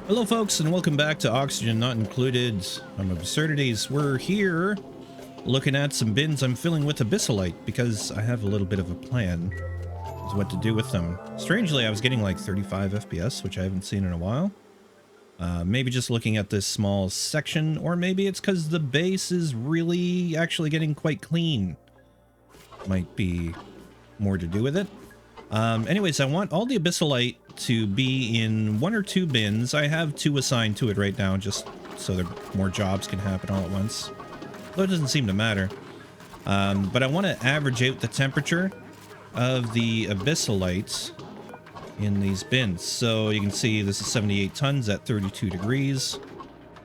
Hello folks, and welcome back to Oxygen Not Included. I'm Absurdities. We're here looking at some bins I'm filling with 𝘊𝘰𝘂𝘁 because I have a little bit of a plan as what to do with them. Strangely, I was getting like 35 FPS, which I haven't seen in a while. Maybe just looking at this small section, or maybe it's because the base is really actually getting quite clean. Might be more to do with it. Anyways, I want all the 𝘊𝘰𝘂𝘁 to be in 1 or 2 bins. I have 2 assigned to it right now, just so that more jobs can happen all at once. Though it doesn't seem to matter. But I want to average out the temperature of the 𝘊𝘂𝘁 in these bins. So you can see this is 78 tons at 32 degrees.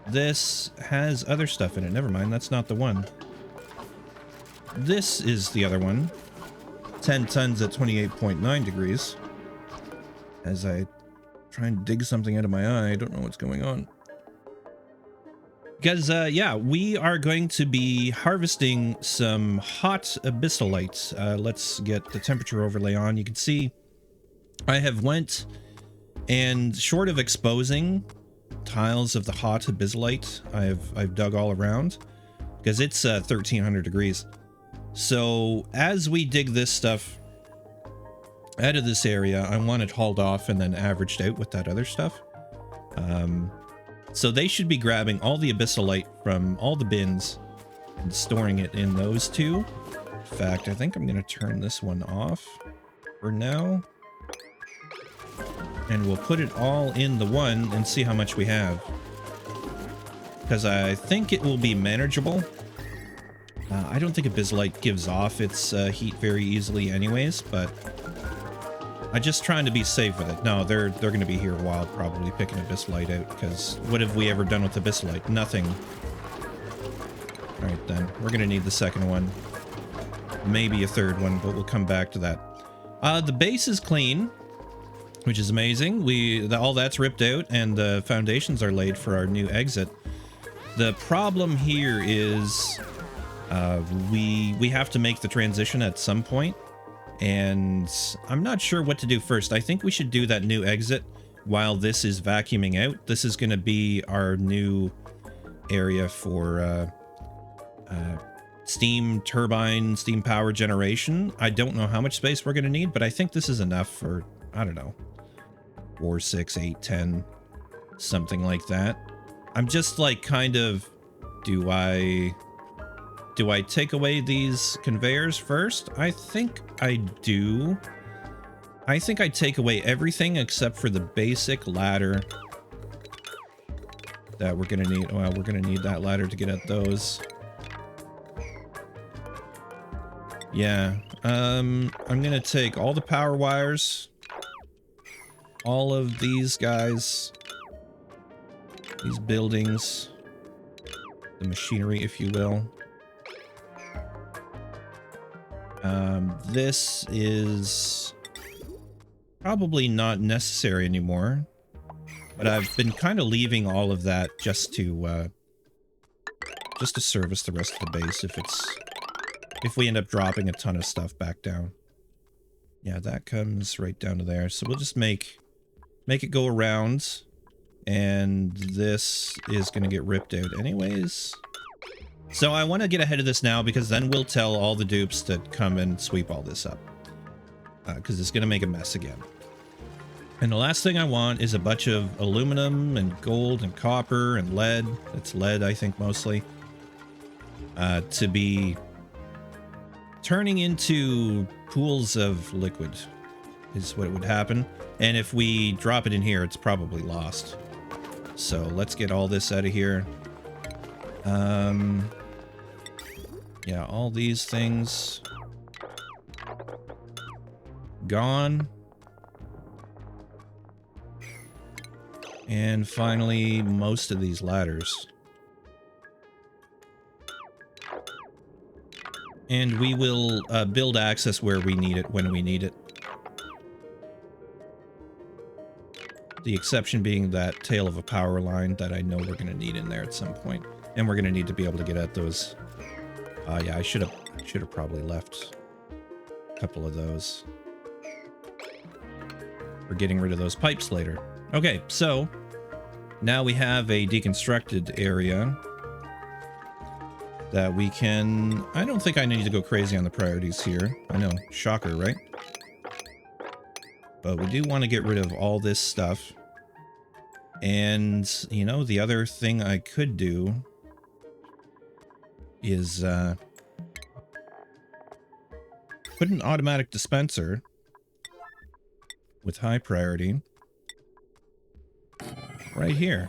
This has other stuff in it. Never mind, that's not the one. This is the other one. 10 tons at 28.9 degrees. As I try and dig something out of my eye, I don't know what's going on. Because, yeah, we are going to be harvesting some hot 𝘊𝘂𝘁. Let's get the temperature overlay on. You can see I have went and, short of exposing tiles of the hot 𝘊𝘂𝘁, I've dug all around because it's 1300 degrees. So as we dig this stuff out of this area, I want it hauled off and then averaged out with that other stuff. So they should be grabbing all the 𝘊𝘂𝘁 from all the bins and storing it in those 2. In fact, I think I'm going to turn this one off for now. And we'll put it all in the one and see how much we have. Because I think it will be manageable. I don't think 𝘊𝘂𝘁 gives off its heat very easily anyways, but I'm just trying to be safe with it. No, they're going to be here a while probably picking 𝘊𝘂𝘁 out, because what have we ever done with 𝘊𝘂𝘁? Nothing. Alright then, we're going to need the second one. Maybe a third one, but we'll come back to that. The base is clean, which is amazing. All that's ripped out and the foundations are laid for our new exit. The problem here is we have to make the transition at some point, and I'm not sure what to do first. I think we should do that new exit while this is vacuuming out. This is going to be our new area for steam turbine, steam power generation. I don't know how much space we're going to need, but I think this is enough for, I don't know, 4, 6, 8, 10, something like that. I'm just like kind of, do I take away these conveyors first? I think I do. I think I take away everything except for the basic ladder that we're gonna need. Well, we're gonna need that ladder to get at those. Yeah, I'm gonna take all the power wires, all of these guys, these buildings, the machinery, if you will. This is probably not necessary anymore, but I've been kind of leaving all of that just to service the rest of the base if we end up dropping a ton of stuff back down. Yeah, that comes right down to there. So we'll just make it go around, and this is going to get ripped out anyways. So I want to get ahead of this now, because then we'll tell all the dupes to come and sweep all this up. Because it's going to make a mess again. And the last thing I want is a bunch of aluminum and gold and copper and lead. It's lead, I think, mostly. To be turning into pools of liquid is what would happen. And if we drop it in here, it's probably lost. So let's get all this out of here. Yeah, all these things gone. And finally, most of these ladders. And we will build access where we need it, when we need it. The exception being that tail of a power line that I know we're going to need in there at some point. And we're going to need to be able to get at those. Yeah, I should have probably left a couple of those. for getting rid of those pipes later. Okay, so Now we have a deconstructed area that we can... I don't think I need to go crazy on the priorities here. I know, shocker, right? But we do want to get rid of all this stuff. And, you know, the other thing I could do is put an automatic dispenser with high priority right here.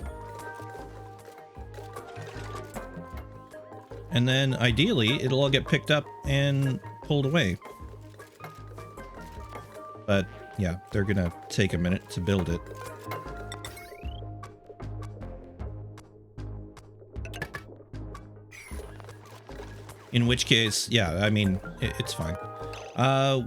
And then ideally it'll all get picked up and pulled away. But yeah, they're gonna take a minute to build it. In which case, yeah, I mean, it's fine.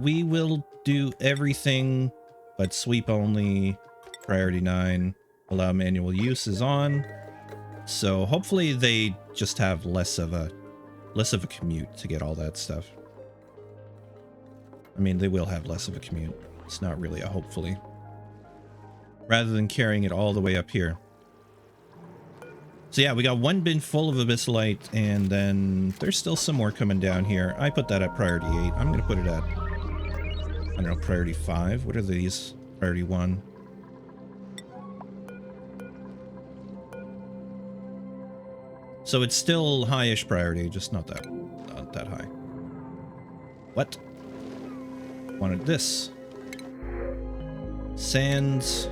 We will do everything but sweep only, priority 9, allow manual use is on. So hopefully they just have less of a commute to get all that stuff. I mean, they will have less of a commute. It's not really a hopefully. Rather than carrying it all the way up here. So yeah, we got one bin full of abyssallite, and then there's still some more coming down here. I put that at priority 8. I'm going to put it at, I don't know, priority 5. What are these? Priority 1. So it's still high-ish priority, just not that high. What? Wanted this. Sands.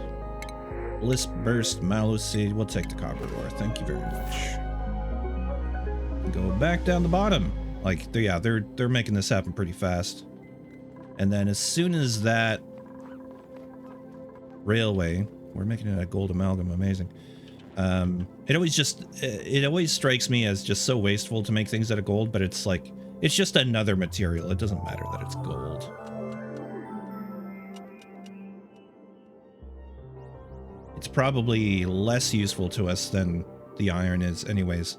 Bliss burst, mallow seed. We'll take the copper ore. Thank you very much. Go back down the bottom. Like, they're making this happen pretty fast. And then as soon as that railway, we're making it a gold amalgam, amazing. It always strikes me as just so wasteful to make things out of gold, but it's like, it's just another material. It doesn't matter that it's gold. It's probably less useful to us than the iron is anyways.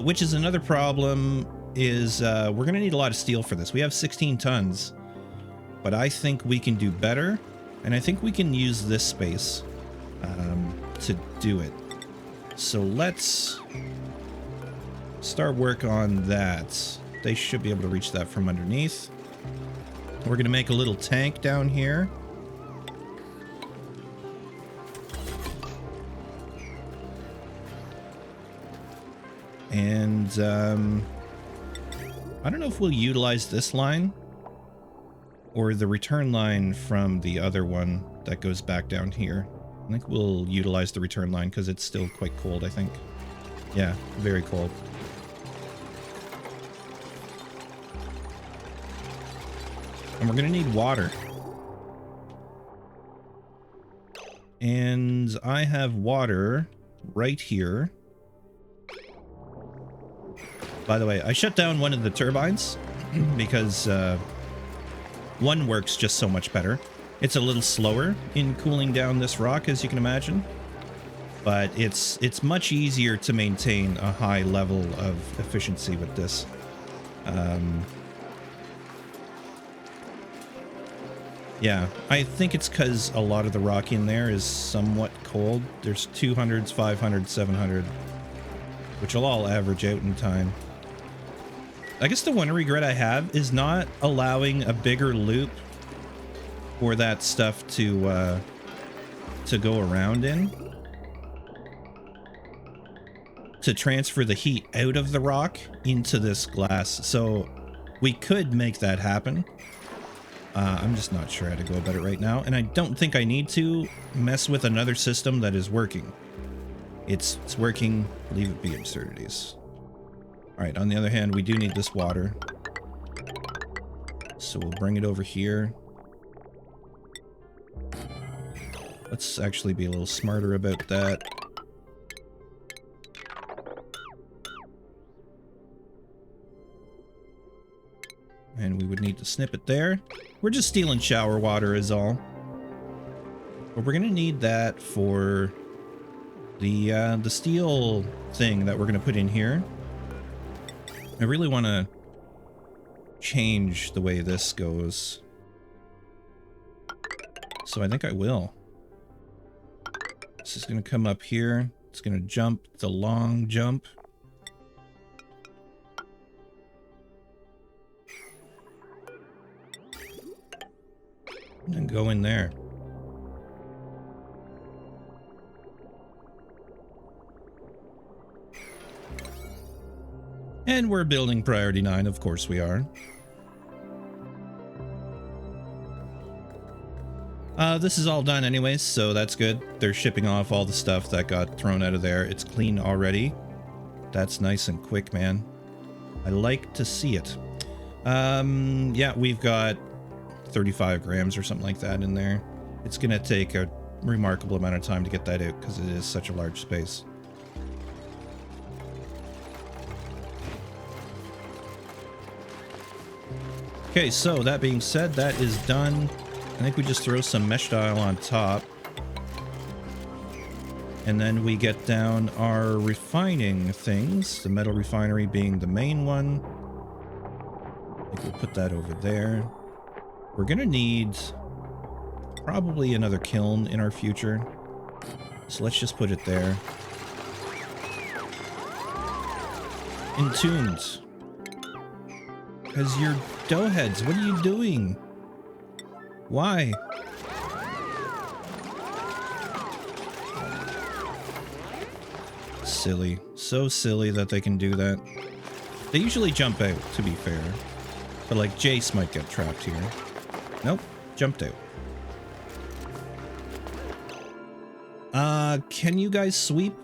Which is another problem is we're going to need a lot of steel for this. We have 16 tons, but I think we can do better. And I think we can use this space to do it. So let's start work on that. They should be able to reach that from underneath. We're going to make a little tank down here. And I don't know if we'll utilize this line or the return line from the other one that goes back down here. I think we'll utilize the return line because it's still quite cold, I think. Yeah, very cold. And we're going to need water. And I have water right here. By the way, I shut down one of the turbines because one works just so much better. It's a little slower in cooling down this rock, as you can imagine, but it's much easier to maintain a high level of efficiency with this. Yeah, I think it's because a lot of the rock in there is somewhat cold. There's 200s, 500s, 700, which will all average out in time. I guess the one regret I have is not allowing a bigger loop for that stuff to go around in, to transfer the heat out of the rock into this glass. So we could make that happen. I'm just not sure how to go about it right now, and I don't think I need to mess with another system that is working. It's working. Leave it be, absurdities. All right, on the other hand, we do need this water. So we'll bring it over here. Let's actually be a little smarter about that. And we would need to snip it there. We're just stealing shower water is all. But we're gonna need that for the steel thing that we're gonna put in here. I really want to change the way this goes. So I think I will. This is going to come up here. It's going to jump the long jump. And then go in there. And we're building priority 9, of course we are. This is all done anyways, so that's good. They're shipping off all the stuff that got thrown out of there. It's clean already. That's nice and quick, man. I like to see it. Yeah, we've got 35 grams or something like that in there. It's gonna take a remarkable amount of time to get that out because it is such a large space. Okay, so that being said, that is done. I think we just throw some mesh tile on top. And then we get down our refining things, the metal refinery being the main one. I think we'll put that over there. We're gonna need probably another kiln in our future. So let's just put it there. Entombed. Because you're dough heads, what are you doing? Why? Silly. So silly that they can do that. They usually jump out, to be fair. But like Jace might get trapped here. Nope, jumped out. Can you guys sweep?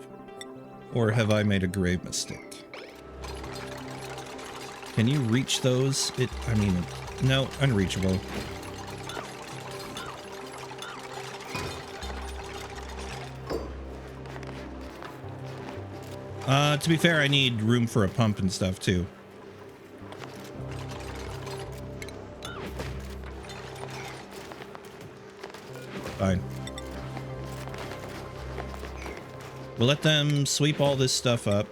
Or have I made a grave mistake? Can you reach those? I mean, no, unreachable. To be fair, I need room for a pump and stuff too. Fine. We'll let them sweep all this stuff up.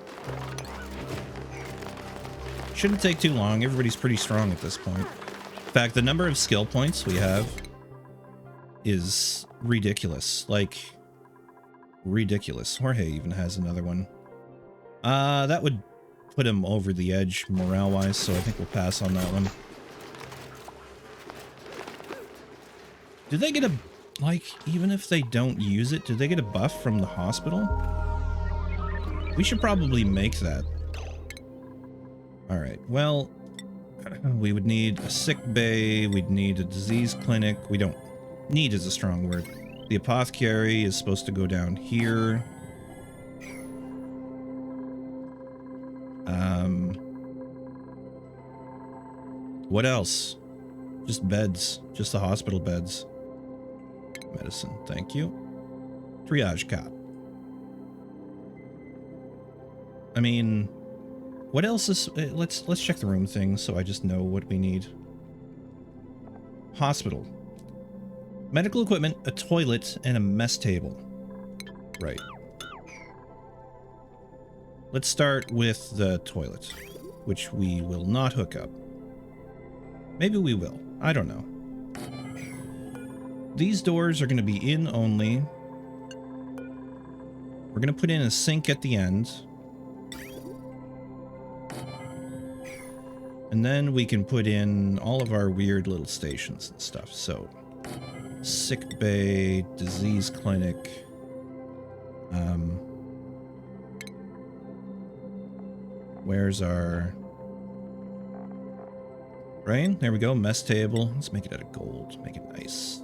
Shouldn't take too long. Everybody's pretty strong at this point. In fact, the number of skill points we have is ridiculous. Like, ridiculous. Jorge even has another one. That would put him over the edge morale-wise, so I think we'll pass on that one. Do they get a... like, even if they don't use it, do they get a buff from the hospital? We should probably make that. Alright, well, we would need a sick bay, we'd need a disease clinic. We don't... need is a strong word. The apothecary is supposed to go down here. What else? Just beds. Just the hospital beds. Medicine, thank you. Triage cot. I mean, what else is... let's check the room thing so I just know what we need. Hospital. Medical equipment, a toilet, and a mess table. Right. Let's start with the toilet, which we will not hook up. Maybe we will. I don't know. These doors are going to be in only. We're going to put in a sink at the end. And then we can put in all of our weird little stations and stuff. So, sick bay, disease clinic. Where's our... Rain? There we go. Mess table. Let's make it out of gold. Make it nice.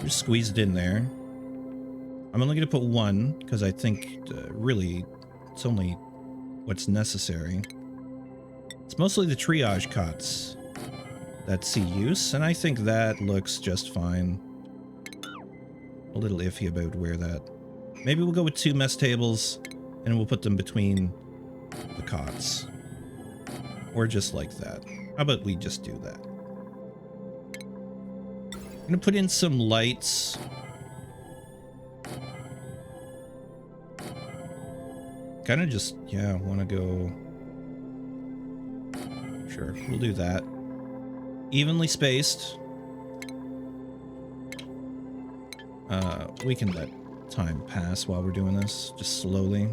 Just squeeze it in there. I'm only going to put one because I think really it's only what's necessary. It's mostly the triage cots that see use, and I think that looks just fine. A little iffy about where that... Maybe we'll go with 2 mess tables and we'll put them between the cots. Or just like that. How about we just do that? I'm gonna put in some lights. Kind of just, yeah, want to go... Sure, we'll do that. Evenly spaced. We can let time pass while we're doing this, just slowly.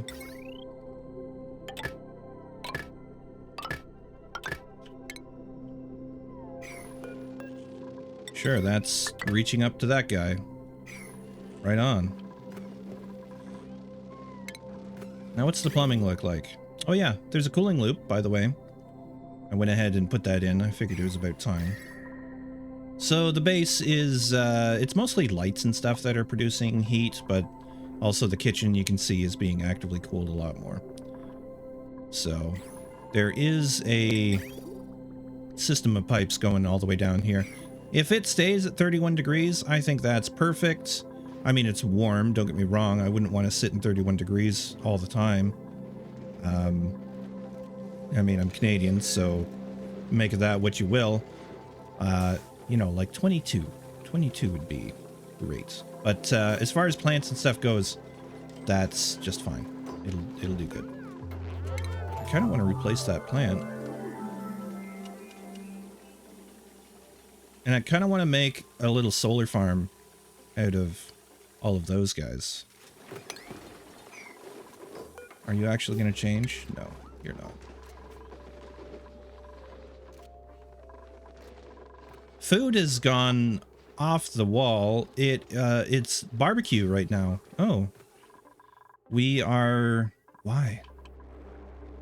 Sure, that's reaching up to that guy. Right on. Now what's the plumbing look like? Oh yeah, there's a cooling loop, by the way. I went ahead and put that in. I figured it was about time. So the base is, it's mostly lights and stuff that are producing heat, but also the kitchen you can see is being actively cooled a lot more. So there is a system of pipes going all the way down here. If it stays at 31 degrees, I think that's perfect. I mean, it's warm, don't get me wrong. I wouldn't want to sit in 31 degrees all the time. I mean, I'm Canadian, so make of that what you will. You know, like 22 would be great. But as far as plants and stuff goes, that's just fine. It'll do good. I kind of want to replace that plant. And I kind of want to make a little solar farm out of all of those guys. Are you actually going to change? No, you're not. Food has gone off the wall. It's barbecue right now. Oh. We are... Why?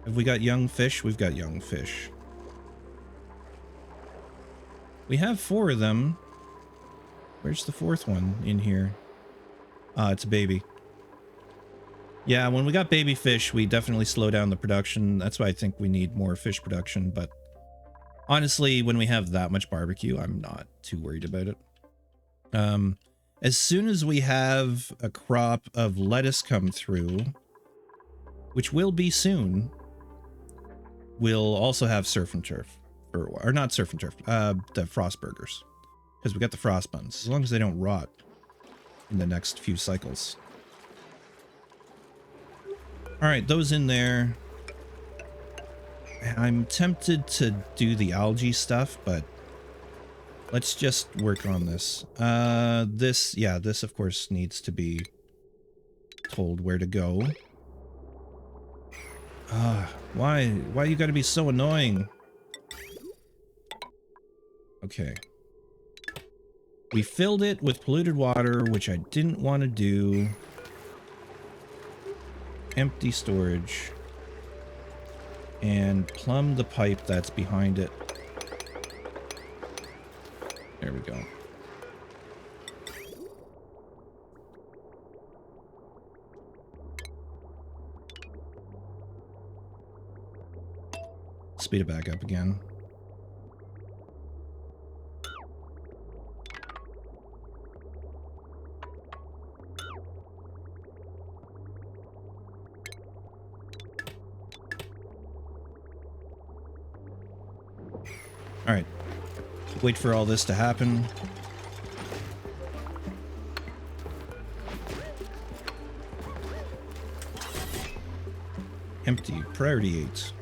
Have we got young fish? We've got young fish. We have 4 of them. Where's the 4th one in here? It's a baby. Yeah, when we got baby fish, we definitely slow down the production. That's why I think we need more fish production, but honestly, when we have that much barbecue, I'm not too worried about it. As soon as we have a crop of lettuce come through, which will be soon, we'll also have surf and turf. Or not surf and turf, the frost burgers. Because we got the frost buns, as long as they don't rot in the next few cycles. Alright, those in there. I'm tempted to do the algae stuff, but let's just work on this. This of course needs to be told where to go. Why you gotta be so annoying? Okay. We filled it with polluted water, which I didn't want to do. Empty storage. And plumb the pipe that's behind it. There we go. Speed it back up again. All right, wait for all this to happen. Empty, priority 8.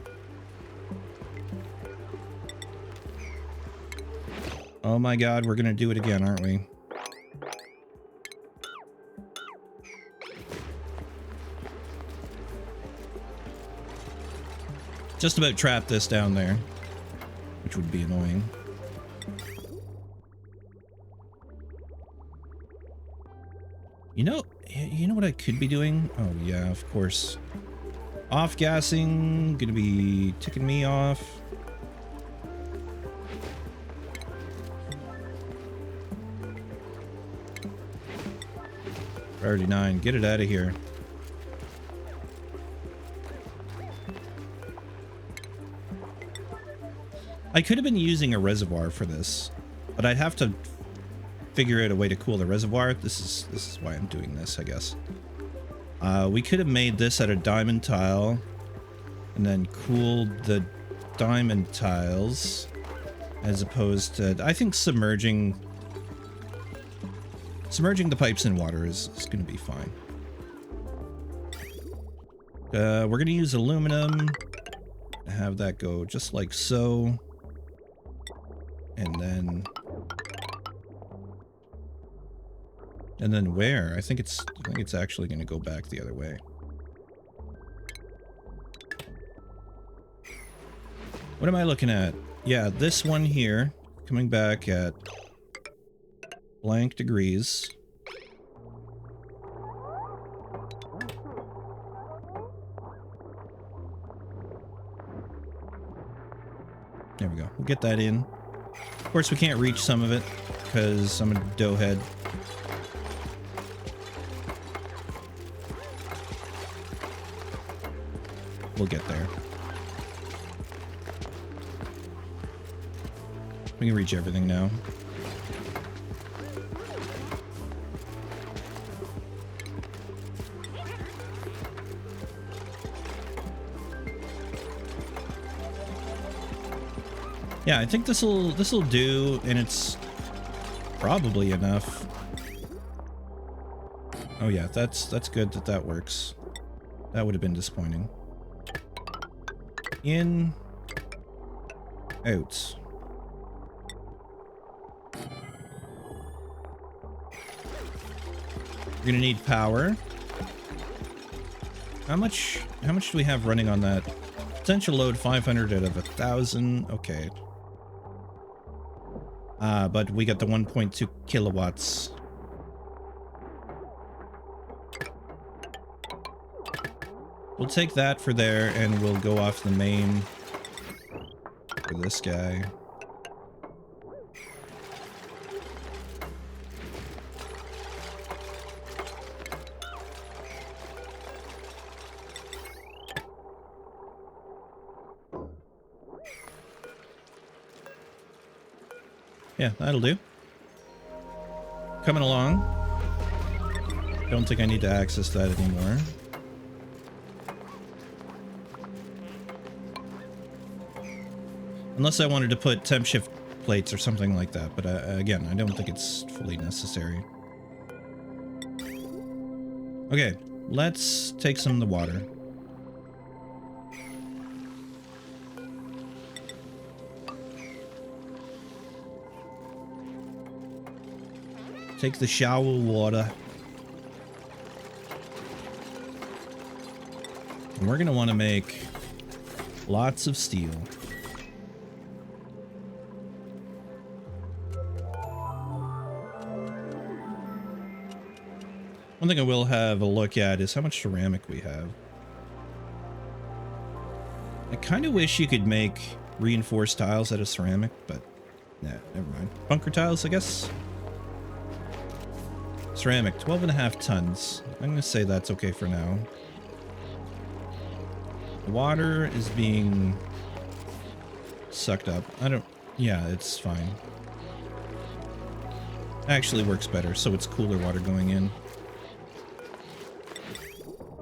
Oh my god, we're gonna do it again, aren't we? Just about trapped this down there, which would be annoying. You know what I could be doing? Oh yeah, of course. Off-gassing, gonna be ticking me off. Priority 9, get it out of here. I could have been using a reservoir for this, but I'd have to figure out a way to cool the reservoir. This is why I'm doing this, I guess. We could have made this out of diamond tile and then cooled the diamond tiles as opposed to, I think submerging the pipes in water is going to be fine. We're going to use aluminum, have that go just like so. And then And then where? I think it's actually going to go back the other way. What am I looking at? Yeah, this one here, coming back at blank degrees. There we go. We'll get that in. Of course, we can't reach some of it because I'm a doughhead. We'll get there. We can reach everything now. Yeah, I think this'll do, and it's probably enough. Oh yeah, that's good that works. That would have been disappointing. In, out. We're gonna need power. How much do we have running on that? Potential load 500 out of 1,000. Okay. But we got the 1.2 kilowatts. We'll take that for there, and we'll go off the main for this guy. Yeah, that'll do. Coming along. Don't think I need to access that anymore. Unless I wanted to put temp shift plates or something like that, but again, I don't think it's fully necessary. Okay, let's take some of the water. Take the shower water. And we're gonna want to make lots of steel. One thing I will have a look at is how much ceramic we have. I kind of wish you could make reinforced tiles out of ceramic, but nah, never mind. Bunker tiles, I guess. Ceramic, 12.5 tons. I'm gonna say that's okay for now. The water is being sucked up. Yeah, it's fine. Actually works better, so it's cooler water going in.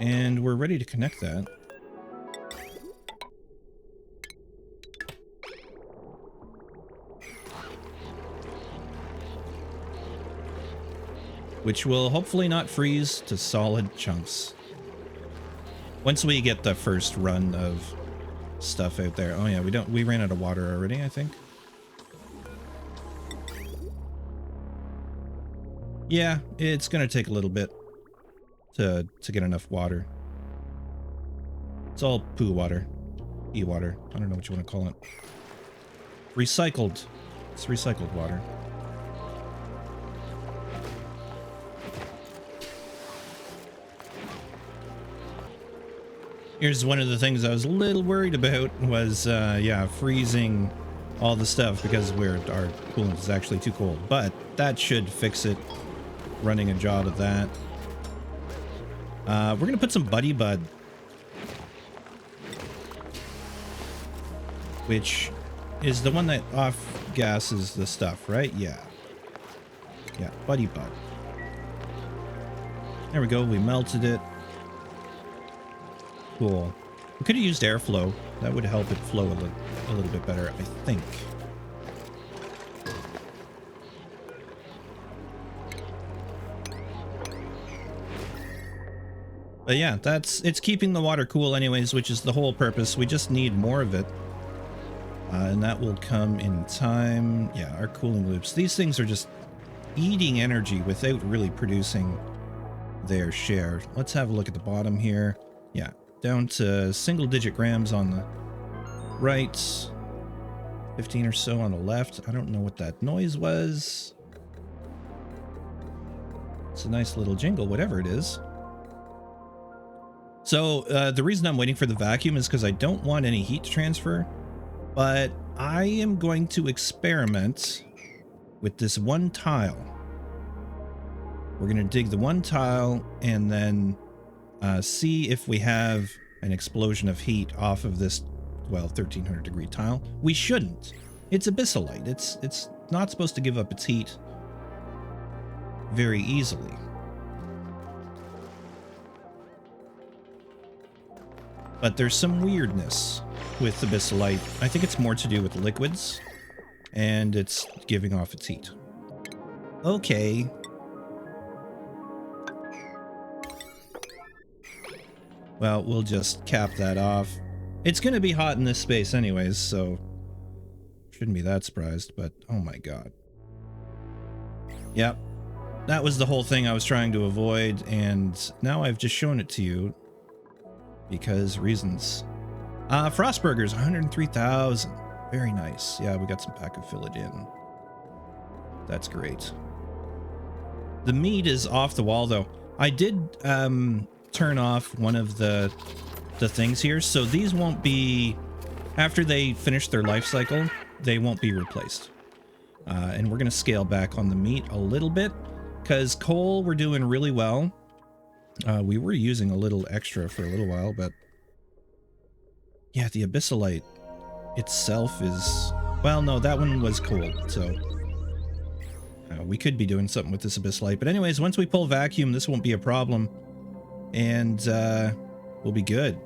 And we're ready to connect that. Which will hopefully not freeze to solid chunks. Once we get the first run of stuff out there. Oh yeah, we ran out of water already, I think. Yeah, it's gonna take a little bit to get enough water. It's all poo water. E-water. I don't know what you want to call it. Recycled. It's recycled water. Here's one of the things I was a little worried about was, yeah, freezing all the stuff because our coolant is actually too cold. But that should fix it. Running a job of that. We're going to put some Buddy Bud. Which is the one that off-gasses the stuff, right? Yeah. Yeah, Buddy Bud. There we go, we melted it. Cool. We could have used airflow. That would help it flow a little bit better, I think. But yeah, it's keeping the water cool anyways, which is the whole purpose. We just need more of it. And that will come in time. Yeah, our cooling loops. These things are just eating energy without really producing their share. Let's have a look at the bottom here. Yeah, down to single-digit grams on the right, 15 or so on the left. I don't know what that noise was. It's a nice little jingle, whatever it is. So the reason I'm waiting for the vacuum is because I don't want any heat to transfer, but I am going to experiment with this one tile. We're going to dig the one tile and then see if we have an explosion of heat off of this, well, 1300 degree tile. We shouldn't. It's abyssal-light. It's not supposed to give up its heat very easily. But there's some weirdness with abyssal-light. I think it's more to do with liquids, and it's giving off its heat. Okay. Well, we'll just cap that off. It's going to be hot in this space anyways, so shouldn't be that surprised, but oh my god. Yep. That was the whole thing I was trying to avoid, and now I've just shown it to you because reasons. Frostburgers, 103,000. Very nice. Yeah, we got some pack of fillet in. That's great. The meat is off the wall, though. I did turn off one of the things here, so these won't be, after they finish their life cycle, they won't be replaced. And we're going to scale back on the meat a little bit, because coal we're doing really well. We were using a little extra for a little while, but yeah, the abyssal-light itself is, well, no, that one was coal, so we could be doing something with this abyssal-light. But anyways, once we pull vacuum, this won't be a problem, and we'll be good.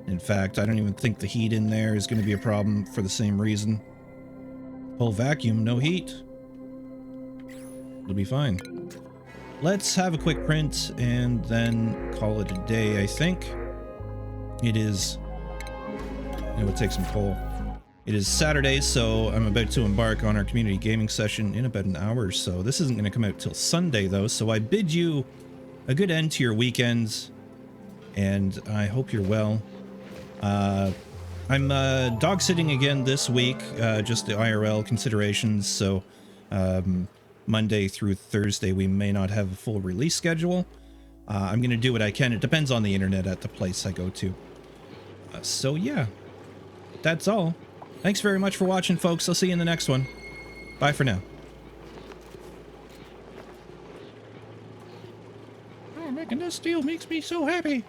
In fact, I don't even think the heat in there is going to be a problem for the same reason. Pull vacuum, no heat. It'll be fine. Let's have a quick print and then call it a day, I think. It is... It would take some coal. It is Saturday, so I'm about to embark on our community gaming session in about an hour or so. This isn't going to come out till Sunday, though, so I bid you a good end to your weekends, and I hope you're well. I'm dog sitting again this week, just the IRL considerations, so Monday through Thursday we may not have a full release schedule. I'm going to do what I can. It depends on the internet at the place I go to. So yeah, that's all. Thanks very much for watching, folks. I'll see you in the next one. Bye for now. Oh, making this steel makes me so happy.